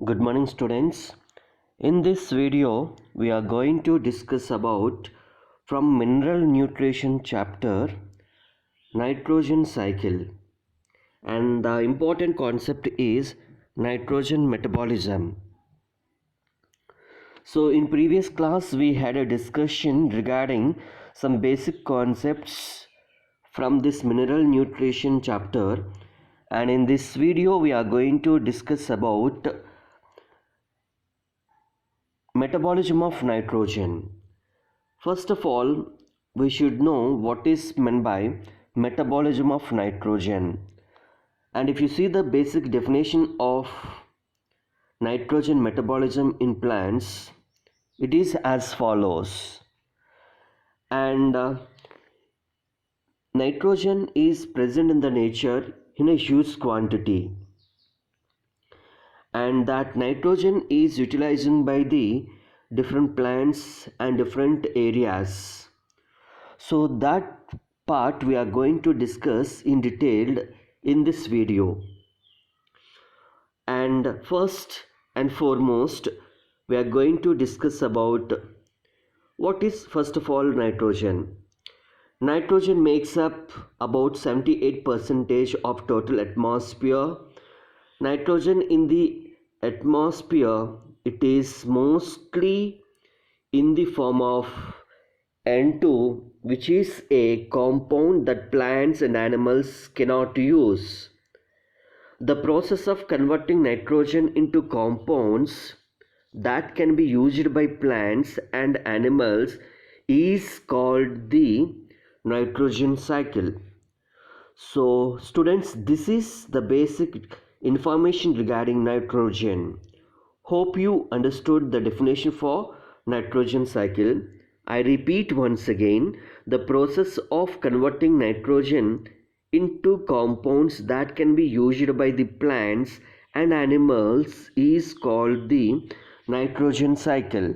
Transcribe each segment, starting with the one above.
Good morning, students. In this video we are going to discuss about from mineral nutrition chapter nitrogen cycle, and the important concept is nitrogen metabolism. So in previous class we had a discussion regarding some basic concepts from this mineral nutrition chapter, and in this video we are going to discuss about metabolism of nitrogen. First of all, we should know what is meant by metabolism of nitrogen. And if you see the basic definition of nitrogen metabolism in plants, it is as follows. And nitrogen is present in the nature in a huge quantity, and that nitrogen is utilized by the different plants and different areas. So that part we are going to discuss in detail in this video. And first and foremost, we are going to discuss about what is first of all nitrogen. Nitrogen makes up about 78% of total atmosphere. Nitrogen in the atmosphere, it is mostly in the form of N2, which is a compound that plants and animals cannot use. The process of converting nitrogen into compounds that can be used by plants and animals is called the nitrogen cycle. So students, this is the basic information regarding nitrogen. Hope you understood the definition for nitrogen cycle. I repeat once again, the process of converting nitrogen into compounds that can be used by the plants and animals is called the nitrogen cycle.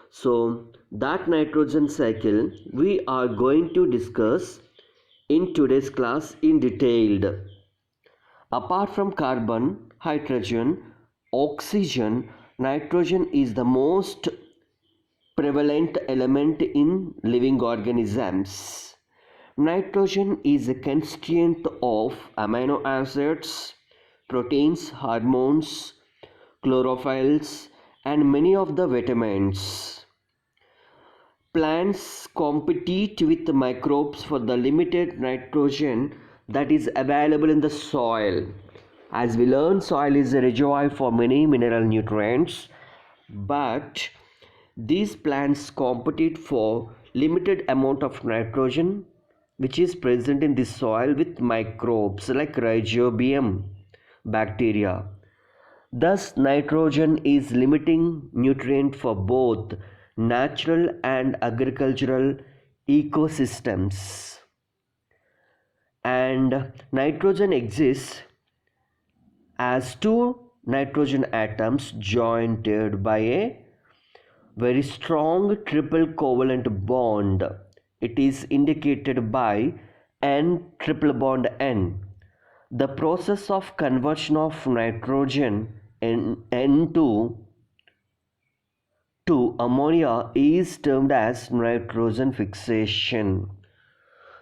So that nitrogen cycle we are going to discuss in today's class in detail. Apart from carbon, hydrogen, oxygen, nitrogen is the most prevalent element in living organisms. Nitrogen is a constituent of amino acids, proteins, hormones, chlorophylls, and many of the vitamins. Plants compete with microbes for the limited nitrogen that is available in the soil. As we learn, soil is a reservoir for many mineral nutrients, but these plants compete for limited amount of nitrogen which is present in the soil with microbes like rhizobium bacteria. Thus, nitrogen is limiting nutrient for both natural and agricultural ecosystems. And nitrogen exists as two nitrogen atoms joined by a very strong triple covalent bond. It is indicated by N triple bond N. The process of conversion of nitrogen N2 to ammonia is termed as nitrogen fixation.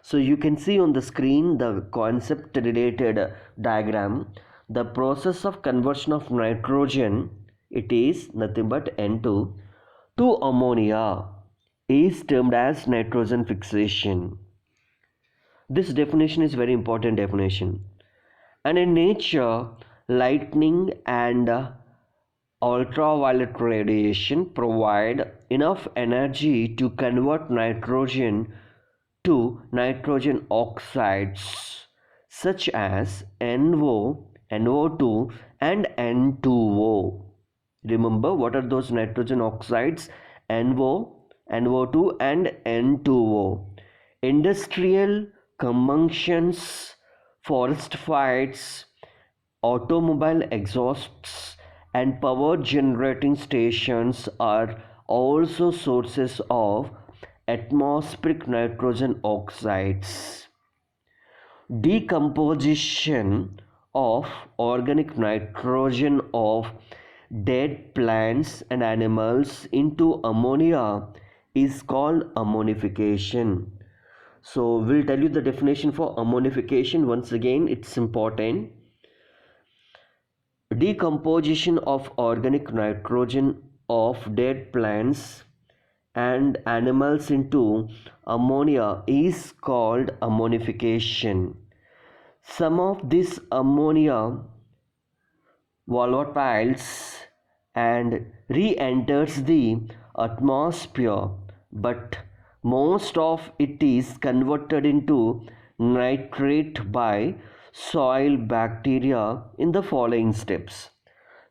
So you can see on the screen the concept related diagram. The process of conversion of nitrogen, it is nothing but N2 to ammonia, is termed as nitrogen fixation. This definition is very important definition. And in nature, lightning and ultraviolet radiation provide enough energy to convert nitrogen to nitrogen oxides such as NO, NO2 and N2O. Remember, what are those nitrogen oxides? NO, NO2 and N2O. Industrial combustions, forest fires, automobile exhausts and power generating stations are also sources of atmospheric nitrogen oxides. Decomposition of organic nitrogen of dead plants and animals into ammonia is called ammonification. So we'll tell you the definition for ammonification. Once again, it's important. Decomposition of organic nitrogen of dead plants and animals into ammonia is called ammonification. Some of this ammonia volatiles and re-enters the atmosphere, but most of it is converted into nitrate by soil bacteria in the following steps.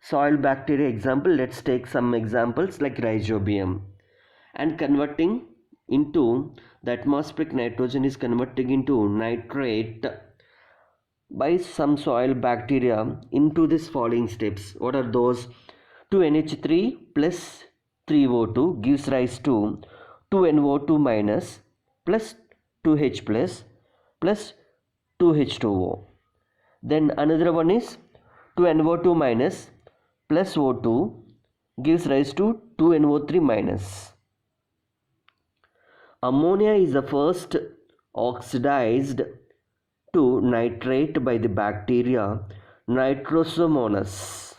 Soil bacteria example, let's take some examples like rhizobium. And converting into the atmospheric nitrogen is converting into nitrate by some soil bacteria into these following steps. What are those? 2NH3 plus 3O2 gives rise to 2NO2 minus plus 2H plus 2H2O. Then another one is 2NO2 minus plus O2 gives rise to 2NO3 minus. Ammonia is the first oxidized to nitrate by the bacteria Nitrosomonas.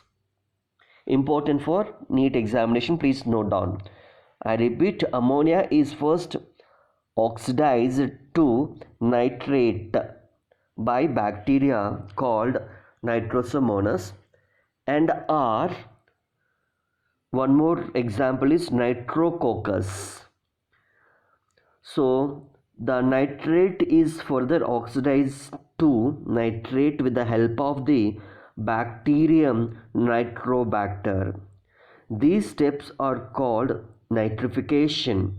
Important for NEET examination, please note down. I repeat, ammonia is first oxidized to nitrate by bacteria called Nitrosomonas, and R, one more example is Nitrococcus. So the nitrate is further oxidized to nitrate with the help of the bacterium Nitrobacter. These steps are called nitrification.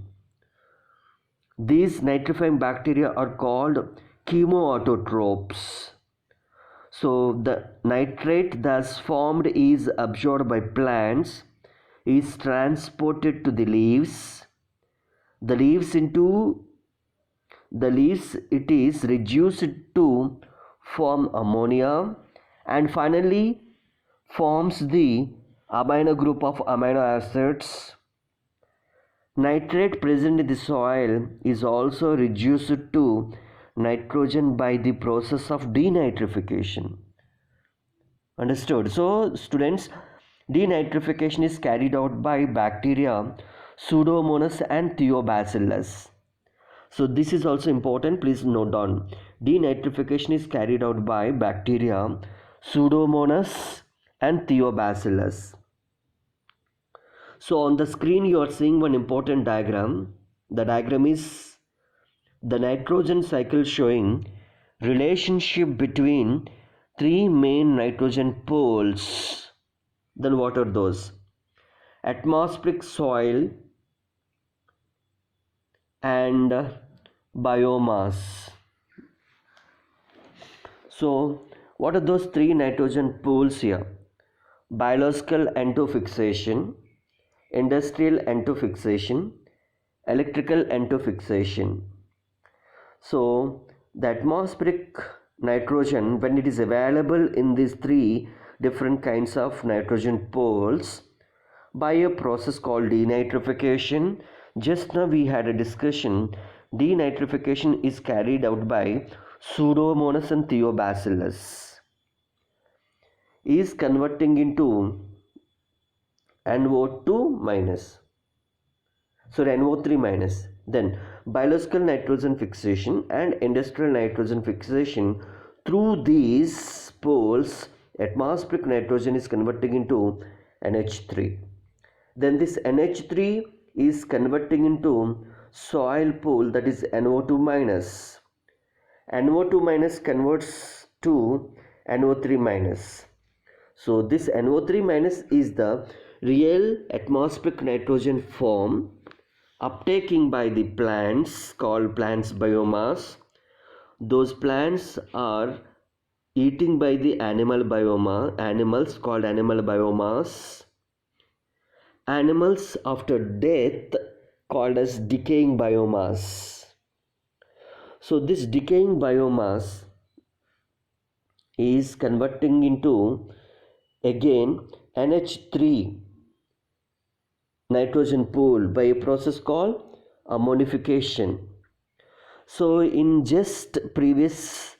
These nitrifying bacteria are called chemoautotropes. So the nitrate thus formed is absorbed by plants, is transported to the leaves. The leaves it is reduced to form ammonia and finally forms the amino group of amino acids. Nitrate present in the soil is also reduced to nitrogen by the process of denitrification. Understood? So students, denitrification is carried out by bacteria Pseudomonas and Theobacillus. So this is also important, please note down. Denitrification is carried out by bacteria Pseudomonas and Theobacillus. So on the screen you are seeing one important diagram. The diagram is the nitrogen cycle showing relationship between three main nitrogen poles. Then what are those? Atmospheric soil and biomass. So what are those three nitrogen pools here? Biological endophixation, industrial endophixation, electrical endophixation. So the atmospheric nitrogen, when it is available in these three different kinds of nitrogen pools by a process called denitrification. Just now we had a discussion. Denitrification is carried out by Pseudomonas and Theobacillus, is converting into NO2 minus, sorry, NO3 minus. Then biological nitrogen fixation and industrial nitrogen fixation. Through these poles, atmospheric nitrogen is converting into NH3. Then this NH3 is converting into soil pool, that is NO2 minus. NO2 minus converts to NO3 minus. So this NO3 minus is the real atmospheric nitrogen form uptaking by the plants called plants biomass. Those plants are eating by the animals called animal biomass. Animals after death called as decaying biomass. So this decaying biomass is converting into again NH3 nitrogen pool by a process called ammonification. So in just previous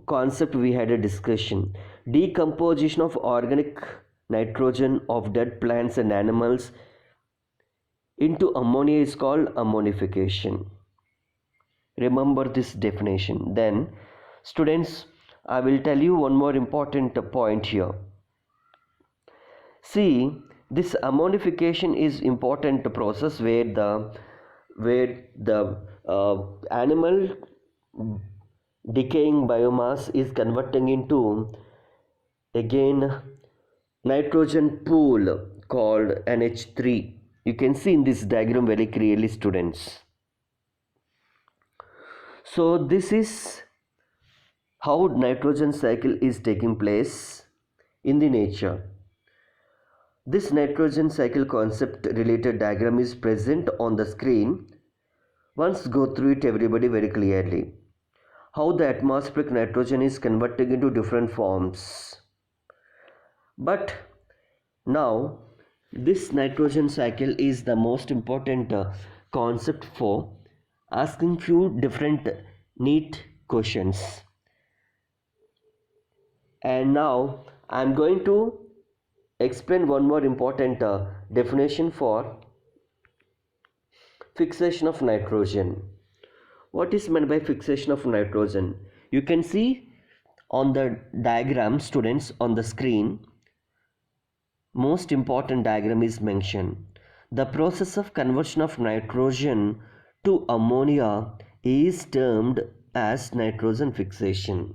concept we had a discussion. Decomposition of organic nitrogen of dead plants and animals into ammonia is called ammonification. Remember this definition. Then students, I will tell you one more important point here. See, this ammonification is important process where the animal decaying biomass is converting into again nitrogen pool called NH3. You can see in this diagram very clearly, students. So this is how nitrogen cycle is taking place in the nature. This nitrogen cycle concept related diagram is present on the screen. Once go through it everybody very clearly. How the atmospheric nitrogen is converting into different forms. But now this nitrogen cycle is the most important concept for asking few different neat questions. And now I am going to explain one more important definition for fixation of nitrogen. What is meant by fixation of nitrogen? You can see on the diagram, students, on the screen. Most important diagram is mentioned. The process of conversion of nitrogen to ammonia is termed as nitrogen fixation.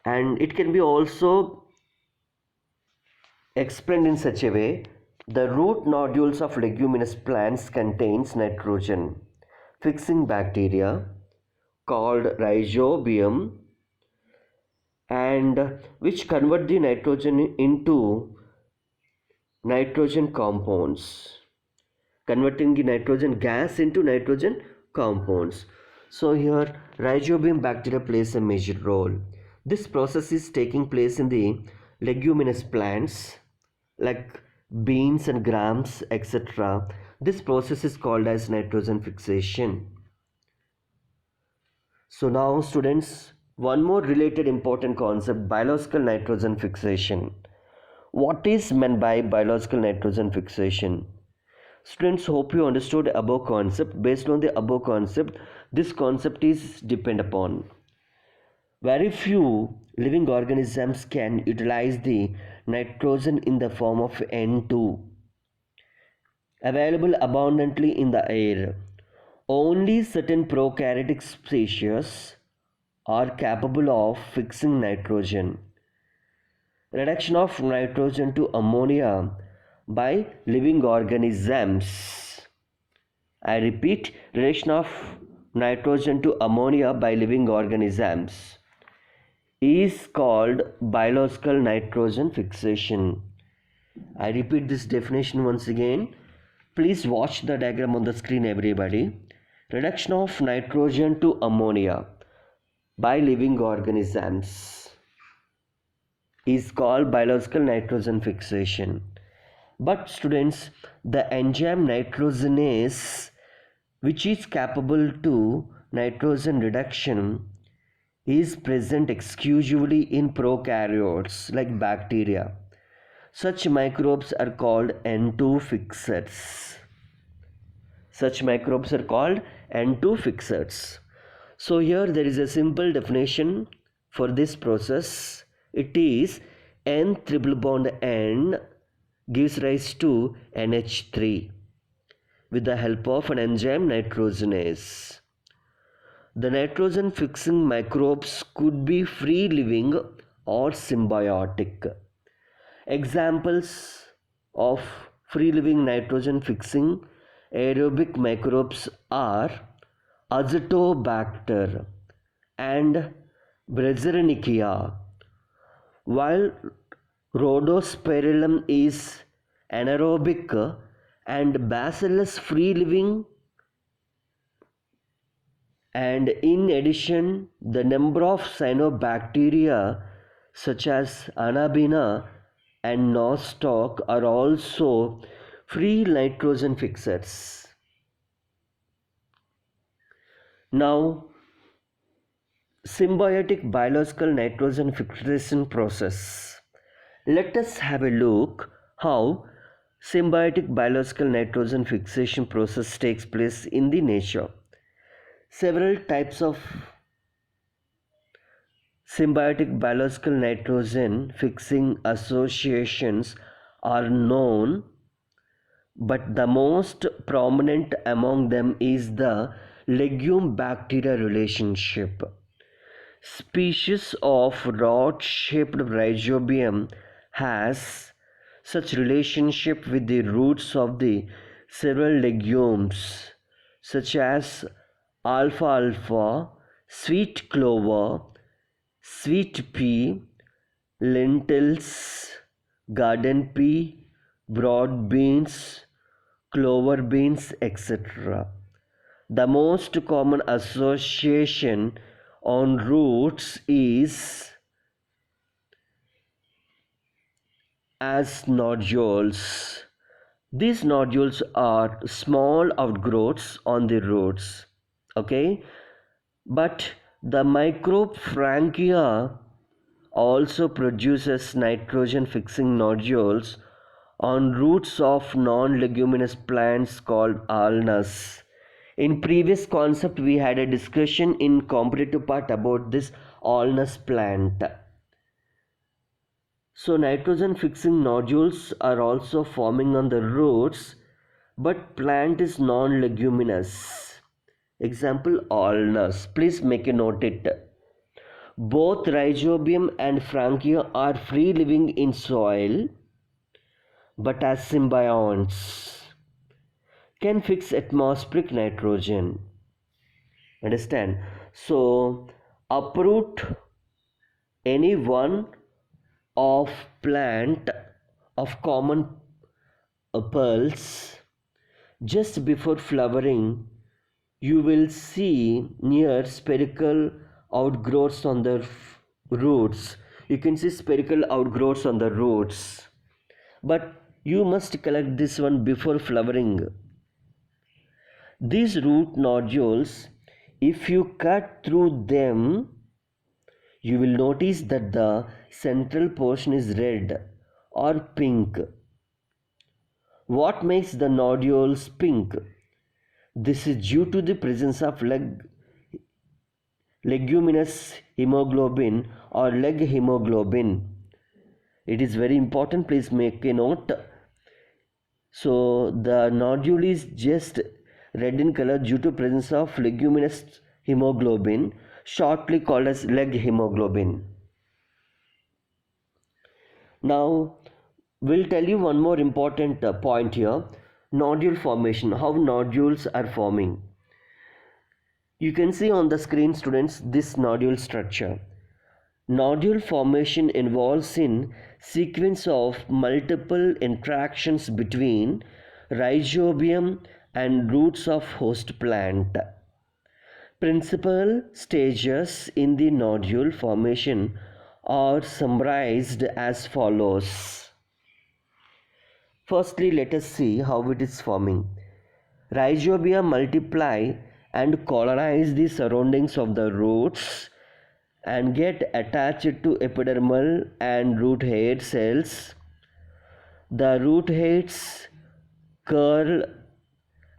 And it can be also explained in such a way: the root nodules of leguminous plants contains nitrogen fixing bacteria called rhizobium, and which convert the nitrogen into nitrogen compounds, converting the nitrogen gas into nitrogen compounds. So here rhizobium bacteria plays a major role. This process is taking place in the leguminous plants like beans and grams, etc. This process is called as nitrogen fixation. So now students, one more related important concept: biological nitrogen fixation. What is meant by biological nitrogen fixation? Students, hope you understood above concept. Based on the above concept, this concept is depend upon. Very few living organisms can utilize the nitrogen in the form of N2 available abundantly in the air. Only certain prokaryotic species are capable of fixing nitrogen. Reduction of nitrogen to ammonia by living organisms. I repeat, reduction of nitrogen to ammonia by living organisms is called biological nitrogen fixation. I repeat this definition once again. Please watch the diagram on the screen, everybody. Reduction of nitrogen to ammonia by living organisms is called biological nitrogen fixation. But students, the enzyme nitrogenase, which is capable to nitrogen reduction, is present exclusively in prokaryotes like bacteria. Such microbes are called N2 fixers. Such microbes are called N2 fixers. So here there is a simple definition for this process. It is N triple bond N gives rise to NH3 with the help of an enzyme nitrogenase. The nitrogen fixing microbes could be free living or symbiotic. Examples of free living nitrogen fixing aerobic microbes are Azotobacter and Brasiliensia, while Rhodospirillum is anaerobic and Bacillus free living. And in addition, the number of cyanobacteria such as Anabina and nostoc are also free nitrogen fixers. Now, symbiotic biological nitrogen fixation process. Let us have a look how symbiotic biological nitrogen fixation process takes place in the nature. Several types of symbiotic biological nitrogen fixing associations are known, but the most prominent among them is the legume bacteria relationship. Species of rod-shaped rhizobium has such relationship with the roots of the several legumes such as alfalfa, sweet clover, sweet pea, lentils, garden pea, broad beans, clover beans, etc. The most common association on roots is as nodules. These nodules are small outgrowths on the roots. Okay, but the microbe Frankia also produces nitrogen fixing nodules on roots of non-leguminous plants called ulnas. In previous concept we had a discussion in competitive part about this ulnas plant. So nitrogen fixing nodules are also forming on the roots, but plant is non-leguminous. Example ulnas. Please make a note it. Both rhizobium and frankia are free living in soil, but as symbionts can fix atmospheric nitrogen. Understand? So uproot any one of plant of common pearls just before flowering. You will see near spherical outgrowths on the roots. You can see spherical outgrowths on the roots, but you must collect this one before flowering. These root nodules, if you cut through them, you will notice that the central portion is red or pink. What makes the nodules pink? This is due to the presence of leguminous hemoglobin or leg hemoglobin. It is very important, please make a note. So the nodule is just red in color due to presence of leguminous hemoglobin, shortly called as leg hemoglobin. Now we'll tell you one more important point here. Nodule formation, how nodules are forming. You can see on the screen, students, this nodule structure. Nodule formation involves in sequence of multiple interactions between rhizobium and roots of host plant. Principal stages in the nodule formation are summarized as follows. Firstly, let us see how it is forming. Rhizobia multiply and colonize the surroundings of the roots and get attached to epidermal and root hair cells. The root hairs curl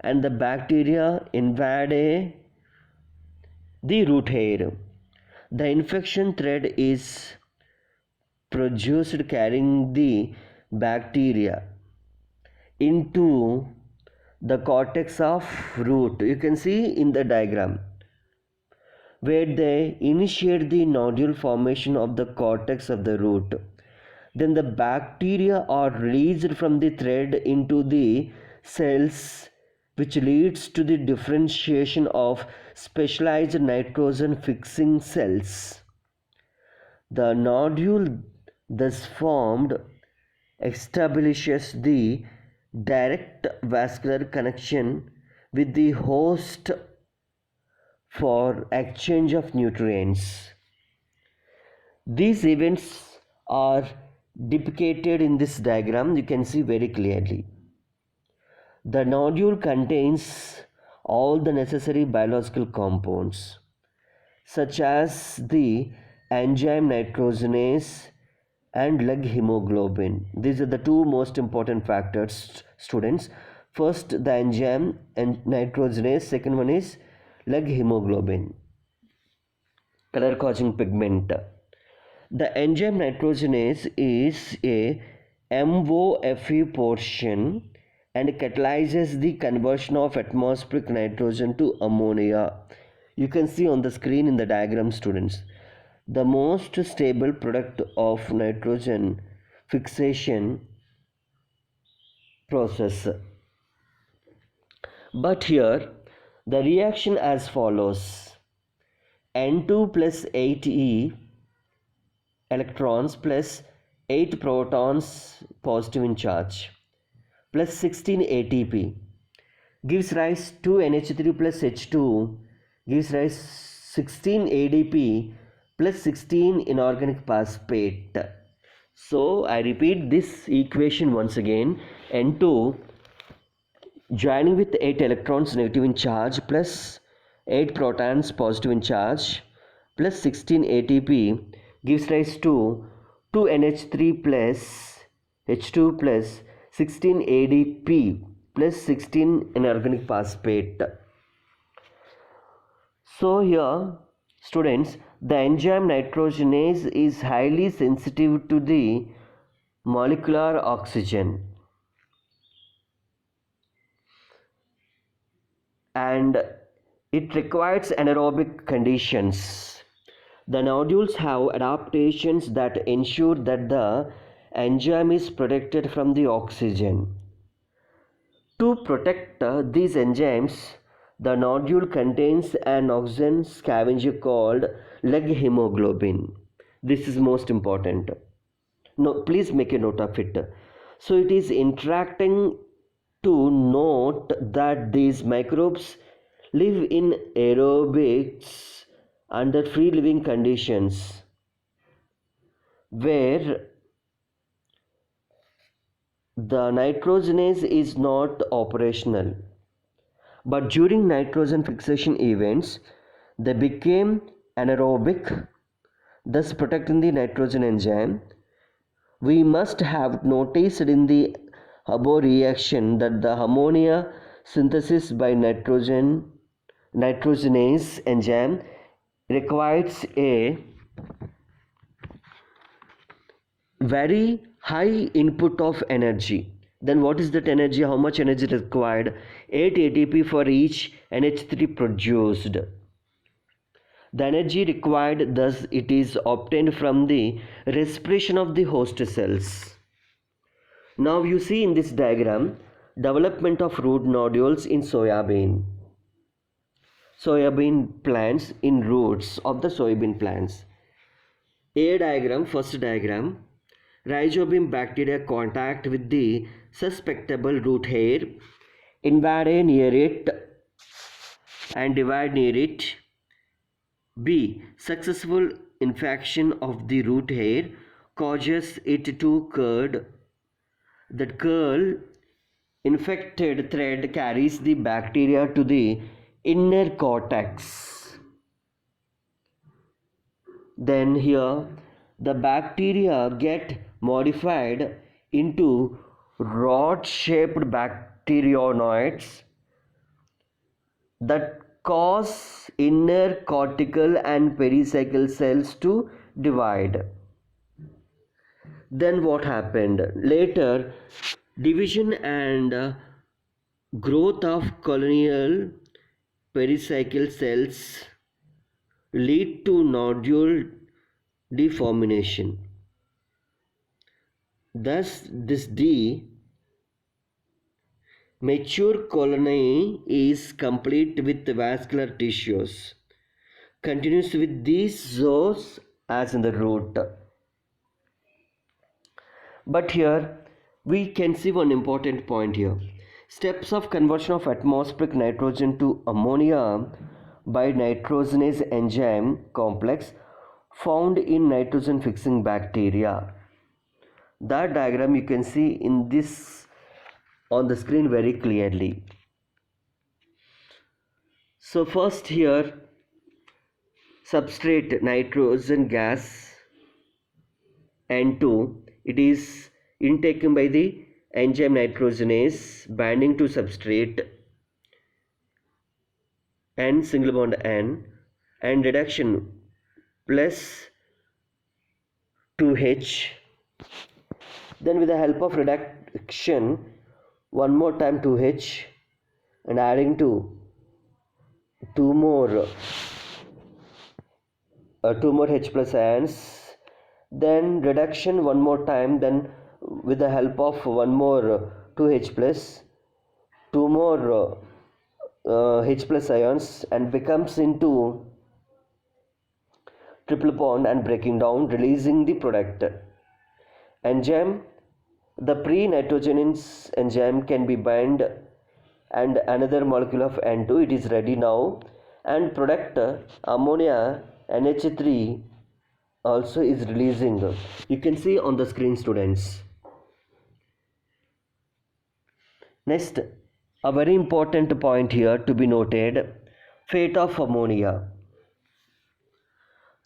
and the bacteria invade the root hair. The infection thread is produced carrying the bacteria into the cortex of root. You can see in the diagram where they initiate the nodule formation of the cortex of the root. Then the bacteria are released from the thread into the cells, which leads to the differentiation of specialized nitrogen fixing cells. The nodule thus formed establishes the direct vascular connection with the host for exchange of nutrients. These events are depicted in this diagram. You can see very clearly. The nodule contains all the necessary biological compounds such as the enzyme nitrogenase and leg hemoglobin. These are the two most important factors, students. First, the enzyme and nitrogenase. Second one is leg hemoglobin, color causing pigment. The enzyme nitrogenase is a MOFE portion and catalyzes the conversion of atmospheric nitrogen to ammonia. You can see on the screen in the diagram, students. The most stable product of nitrogen fixation process. But here the reaction as follows: N2 plus 8E electrons plus 8 protons positive in charge plus 16 ATP gives rise to NH3 plus H2 gives rise 16 ADP plus 16 inorganic phosphate. So I repeat this equation once again. N2 joining with 8 electrons negative in charge plus 8 protons positive in charge plus 16 ATP gives rise to 2NH3 plus H2 plus 16 ADP plus 16 inorganic phosphate. So here, students, the enzyme nitrogenase is highly sensitive to the molecular oxygen, and it requires anaerobic conditions. The nodules have adaptations that ensure that the enzyme is protected from the oxygen. To protect these enzymes, the nodule contains an oxygen scavenger called leg hemoglobin. This is most important. No, please make a note of it. So it is interacting to note that these microbes live in aerobics under free living conditions where the nitrogenase is not operational. But during nitrogen fixation events, they became anaerobic, thus protecting the nitrogen enzyme. We must have noticed in the above reaction that the ammonia synthesis by nitrogenase enzyme requires a very high input of energy. Then what is that energy? How much energy required? 8 ATP for each NH3 produced. The energy required, thus it is obtained from the respiration of the host cells. Now you see in this diagram development of root nodules in soybean plants, in roots of the soybean plants. A diagram, first diagram, rhizobium bacteria contact with the susceptible root hair, invade near it and divide near it. B. Successful infection of the root hair causes it to curl. That curl infected thread carries the bacteria to the inner cortex. Then here the bacteria get modified into rod-shaped bacterionoids that cause inner cortical and pericycle cells to divide. Then what happened? Later, division and growth of colonial pericycle cells lead to nodule deformation. Thus, this D mature colony is complete with vascular tissues, continues with these zoos as in the root. But here we can see one important point here. Steps of conversion of atmospheric nitrogen to ammonia by nitrogenase enzyme complex found in nitrogen fixing bacteria. That diagram you can see in this on the screen very clearly. So first here, substrate nitrogen gas N2, it is intaken by the enzyme nitrogenase binding to substrate N single bond N, and reduction plus 2H. Then with the help of reduction one more time 2H and adding to two more H plus ions, then reduction one more time, then with the help of one more 2H plus, two more H plus ions, and becomes into triple bond and breaking down, releasing the product. Enzyme, the pre-nitrogenase enzyme can be bind and another molecule of N2, it is ready now, and product ammonia NH3 also is releasing. You can see on the screen, students. Next, a very important point here to be noted, fate of ammonia.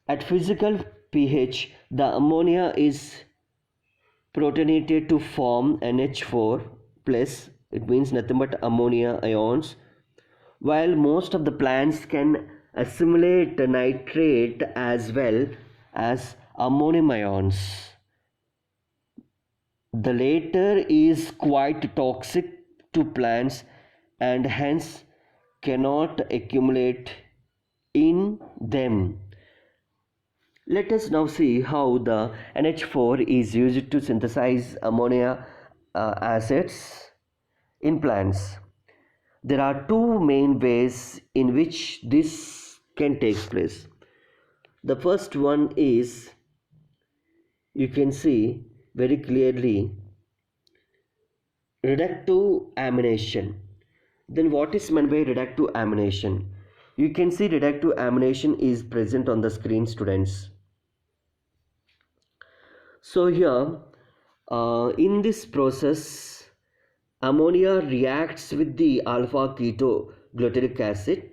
At physical pH, the ammonia is protonated to form NH4 plus, it means nothing but ammonia ions, while most of the plants can assimilate nitrate as well as ammonium ions. The latter is quite toxic to plants and hence cannot accumulate in them. Let us now see how the NH4 is used to synthesize ammonia acids in plants. There are two main ways in which this can take place. The first one is, you can see very clearly, reductive amination. Then what is meant by reductive amination? You can see reductive amination is present on the screen, students. So here in this process, ammonia reacts with the alpha ketoglutaric acid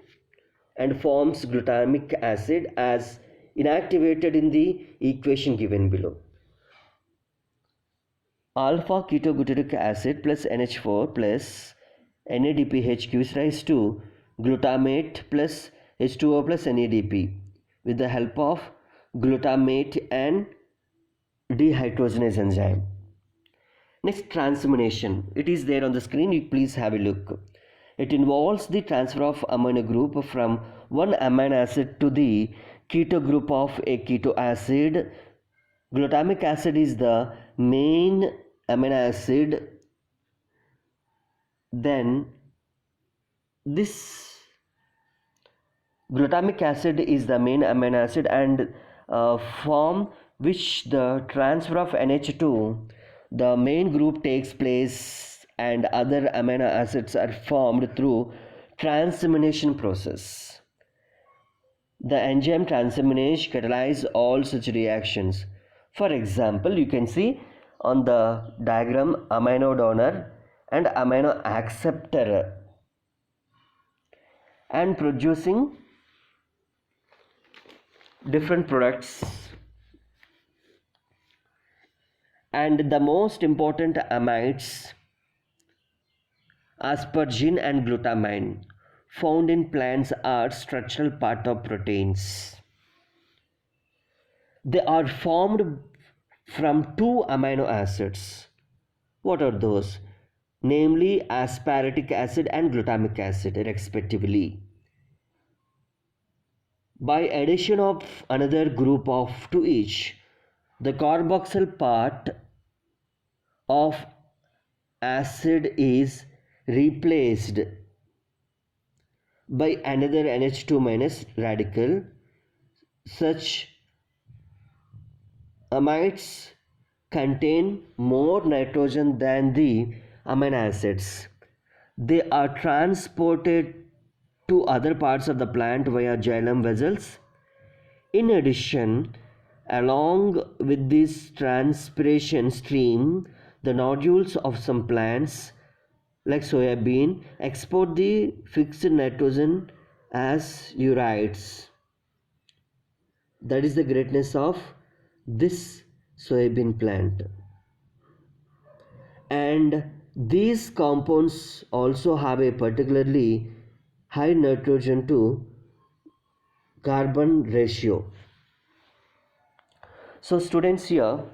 and forms glutamic acid as inactivated in the equation given below. Alpha ketoglutaric acid plus NH4 plus NADPH gives rise to glutamate plus H2O plus NADP with the help of glutamate and dehydrogenase enzyme. Next, transamination. It is there on the screen. You please have a look. It involves the transfer of amino group from one amino acid to the keto group of a keto acid. Glutamic acid is the main amino acid. Then this glutamic acid is the main amino acid and form which the transfer of NH2, the main group takes place and other amino acids are formed through transamination process. The enzyme transaminase catalyze all such reactions. For example, you can see on the diagram amino donor and amino acceptor and producing different products. And the most important amides, asparagine and glutamine, found in plants are structural part of proteins. They are formed from two amino acids. What are those? Namely aspartic acid and glutamic acid respectively. By addition of another group to each, the carboxyl part of acid is replaced by another NH2 minus radical. Such amides contain more nitrogen than the amino acids. They are transported to other parts of the plant via xylem vessels. In addition, Along with this transpiration stream, the nodules of some plants like soybean export the fixed nitrogen as urites. That is the greatness of this soybean plant. And these compounds also have a particularly high nitrogen to carbon ratio. So students, here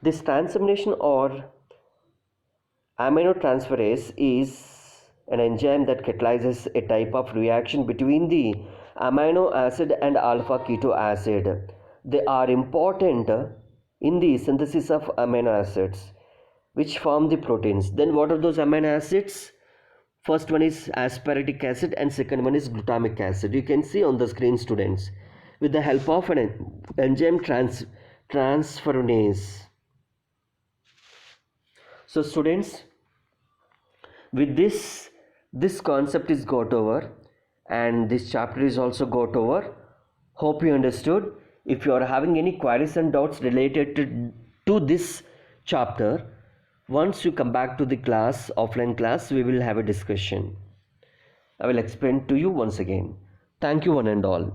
this transamination or aminotransferase is an enzyme that catalyzes a type of reaction between the amino acid and alpha keto acid. They are important in the synthesis of amino acids which form the proteins. Then what are those amino acids? First one is aspartic acid and second one is glutamic acid. You can see on the screen, students, with the help of an enzyme transferase. So students, with this concept is got over and this chapter is also got over. Hope you understood. If you are having any queries and doubts related to this chapter, once you come back to the class, offline class, we will have a discussion. I will explain to you once again. Thank you one and all.